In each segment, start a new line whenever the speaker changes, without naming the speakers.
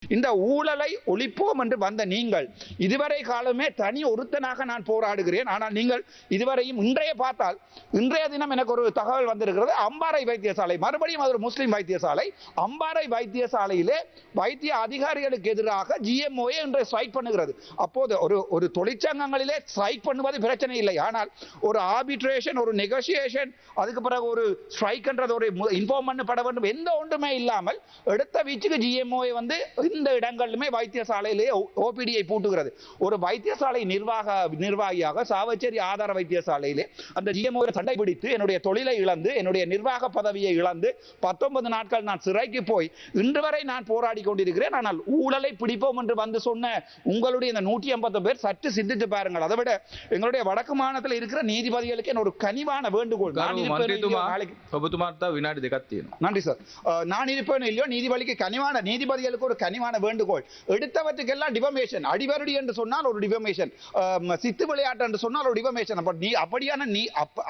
இந்த ஊழலை ஒழிப்போம் என்று வந்த நீங்கள் இதுவரை காலமே தனி ஒருத்தனாக நான் போராடுகிறேன். ஆனால் நீங்கள் இதுவரையும் இன்றைய தினம் எனக்கு ஒரு தகவல் வந்திருக்கிறது. அம்பாறை வைத்தியசாலை, மறுபடியும் அது ஒரு முஸ்லிம் வைத்தியசாலை. அம்பாறை வைத்தியசாலையிலே வைத்திய அதிகாரிகளுக்கு எதிராக GMOA இன்று ஸ்ட்ரைக் பண்ணுகிறது. அப்போது ஒரு தொழிற்சங்கங்களிலே ஸ்ட்ரைக் பண்ணுவது பிரச்சனை இல்லை. ஆனால் ஒரு ஆர்பிட்ரேஷன், ஒரு நெகோசியேஷன், அதுக்கு பிறகு ஒரு ஸ்ட்ரைக் என்றது ஒரு இன்ஃபார்ம் பண்ணப்பட வேண்டும், எந்த ஒன்றுமே இல்லாமல் எடுத்த வீச்சுக்கு GMOA வந்து இந்த இடங்களிலுமே வைத்தியசாலையிலே OPDயை பூட்டுகிறது. ஒரு வைத்தியசாலை நிர்வாகியாக சாவச்சேரி ஆதார வைத்தியசாலையிலே அந்த GMOA சண்டை பிடித்து என்னுடைய தொழிலை இழந்து, என்னுடைய நிர்வாக பதவியை இழந்து 19 நாட்கள் நான் சிறைக்கு போய் இன்று வரை நான் போராடி கொண்டிருக்கிறேன். ஆனால் ஊழலை பிடிப்போம் என்று வந்து சொன்ன உங்களுடைய இந்த 150 பேர் சற்று சிந்தித்து பாருங்கள். அதை விட எங்களுடைய வடக்கு மாநிலத்தில் இருக்கிற நீதிபதிகளுக்கு என்ன ஒரு கனிவான வேண்டுகோள். நன்றி சார். நான் இருப்பேன் இல்லையோ, நீதிபதிகளுக்கு ஒரு கனிவான வேண்டுகோள். எடுத்தவற்றுக்கெல்லாம் டிஃபமேஷன், அடிவருடி என்று சொன்னால் ஒரு டிஃபமேஷன், சித்து விளையாட்டு என்று சொன்னால் ஒரு டிஃபமேஷன். அப்படியான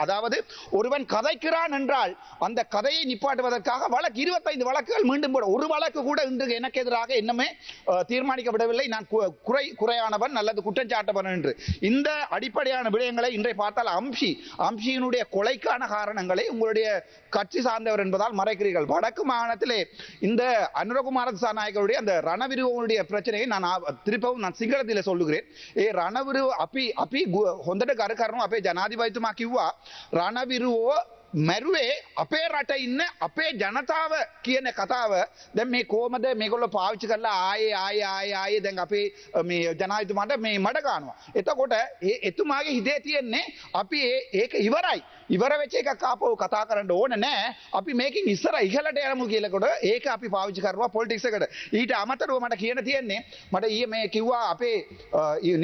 அதாவது ஒருவன் கதைக்கிறான் என்றால் அந்த கதையை நிப்பாட்டுவதற்காக வழக்கு 25 வழக்குகள் மீண்டும் போட, ஒரு வழக்கு கூட இன்று எனக்கு எதிராக இன்னுமே தீர்மானிக்கப்படவில்லை. நான் குறையானவன் அல்லது குற்றஞ்சாட்டவன் என்று. இந்த அடிப்படையான விடயங்களை இன்றை பார்த்தால் அம்ஷியினுடைய கொலைக்கான காரணங்களை உங்களுடைய கட்சி சார்ந்தவர் என்பதால் மறைக்கிறீர்கள். வடக்கு மாகாணத்திலே இந்த அனுரகுமார திசாநாயக்கருடைய அந்த ரணவிருவனுடைய பிரச்சனையை நான் සිංහලத்தில் சொல்லுகிறேன். ඒ ரணවිරුව අපි හොඳට කර කරනවා. අපේ ජනාධිපතිතුමා කිව්වා ரணவிරුවෝ මැරුවේ අපේ රට ඉන්න අපේ ජනතාව කියන කතාව දැන් මේ කොහමද මේගොල්ලෝ පාවිච්චි කරලා ආයේ දැන් අපේ මේ ජනාධිපතිතුමාට මේ මඩ ගන්නවා. එතකොට එතුමාගේ හිතේ තියෙන්නේ අපි ඒක ඉවර වෙච්ච එකක් ආපහු කතා කරන්න ඕන නෑ. අපි මේකෙන් ඉහළට යමු කියලාකොට ඒක අපි පාවිච්චි කරනවා පොලිටික්ස් එකට. ඊට අමතරව මට කියන්න තියෙන්නේ, මට ඊයේ මේ කිව්වා අපේ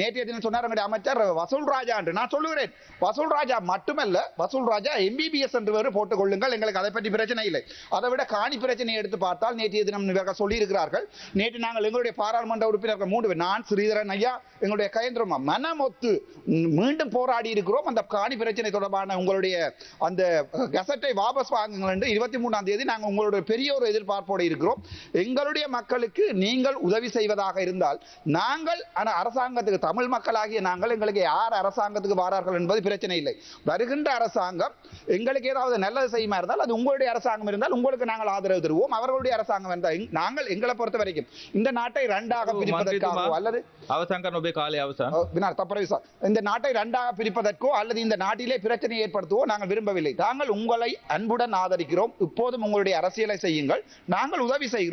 நேற்றைய தினம் சொன்னாருங்க அமைச்சர் வசூல் ராஜா என்று. நான் சொல்லுகிறேன், வசூல் ராஜா மட்டுமல்ல, வசூல் ராஜா MBBS என்று போட்டுக் கொள்ளுங்கள், எங்களுக்கு அதை பற்றி பிரச்சனை இல்லை. அதை விட காணி பிரச்சனையை எடுத்து பார்த்தால் நேற்றைய தினம் சொல்லி இருக்கிறார்கள். நேற்று நாங்கள் எங்களுடைய பாராளுமன்ற உறுப்பினர்கள் 3 பேர், நான், ஸ்ரீதரன் ஐயா, எங்களுடைய கயந்திரமா மனமொத்து மீண்டும் போராடி இருக்கிறோம். அந்த காணி பிரச்சனை தொடர்பான உங்களுடைய அந்த கசட்டை வாபஸ் வாங்குங்கள் என்று 23ஆம் தேதி நாங்கள் உங்களுடைய பெரிய ஒரு எதிர்பார்ப்போடு இருக்கிறோம். எங்களுடைய மக்களுக்கு நீங்கள் உதவி செய்வதாக இருந்தால் நாங்கள் அரசாங்கத்துக்கு, தமிழ் மக்களாகிய நாங்கள், எங்களுக்கு யார் அரசாங்கத்துக்கு வாரார்கள் என்பது பிரச்சனை இல்லை. வருகின்ற அரசாங்கம் எங்களுக்கு ஏதாவது நல்லது செய்யுமா இருந்தால் அது உங்களுடைய அரசாங்கம் இருந்தால் உங்களுக்கு நாங்கள் ஆதரவு தருவோம். அவர்களுடைய அரசாங்கம் இருந்தால் நாங்கள் எங்களை பொறுத்த வரைக்கும் இந்த நாட்டை 2ஆக பிரிப்பதற்காக அல்லது இந்த நாட்டை 2ஆக பிரிப்பதற்கோ அல்லது இந்த நாட்டிலே பிரச்சனை ஏற்படுத்தவோ நாங்கள் விரும்பவில்லை. நாங்கள் உங்களை அன்புடன் ஆதரிக்கிறோம். இப்போதும் உங்களுடைய அரசியலை செய்யுங்கள், நாங்கள் உதவி செய்கிறோம்.